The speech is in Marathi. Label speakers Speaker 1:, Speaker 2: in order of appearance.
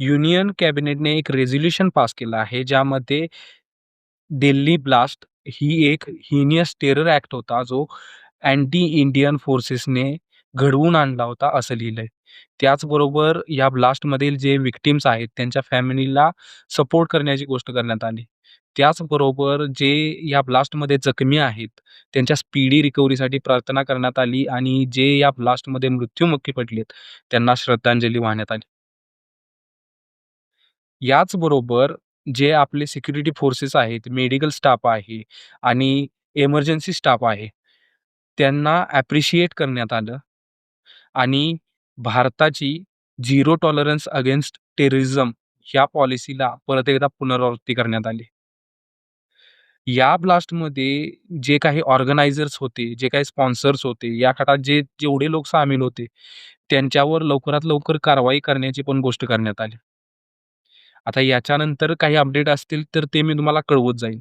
Speaker 1: युनियन कॅबिनेटने एक रेझोल्यूशन पास केलं आहे, ज्यामध्ये दिल्ली ब्लास्ट ही एक हिनियस टेरर ॲक्ट होता, जो अँटी इंडियन फोर्सेसने घडवून आणला होता, असं लिहिलंय. त्याचबरोबर या ब्लास्टमधील जे व्हिक्टिम्स आहेत, त्यांच्या फॅमिलीला सपोर्ट करण्याची गोष्ट करण्यात आली. त्याचबरोबर जे या ब्लास्टमध्ये जखमी आहेत, त्यांच्या स्पीडी रिकव्हरीसाठी प्रार्थना करण्यात आली आणि जे या ब्लास्टमध्ये मृत्युमुखी पडलेत, त्यांना श्रद्धांजली वाहण्यात आली. याचबरोबर जे आपले सिक्युरिटी फोर्सेस आहेत, मेडिकल स्टाफ आहे आणि इमर्जन्सी स्टाफ आहे, त्यांना ॲप्रिशिएट करण्यात आलं आणि भारताची झिरो टॉलरन्स अगेन्स्ट टेररिझम ह्या पॉलिसीला परत एकदा पुनरावृत्ती करण्यात आली. या ब्लास्टमध्ये जे काही ऑर्गनायझर्स होते, जे काही स्पॉन्सर्स होते, या काळात जेवढे लोक सामील होते, त्यांच्यावर लवकरात लवकर कारवाई करण्याची पण गोष्ट करण्यात आली. आता याच्यानंतर काही अपडेट असतील तर ते मी तुम्हाला कळवत जाईन.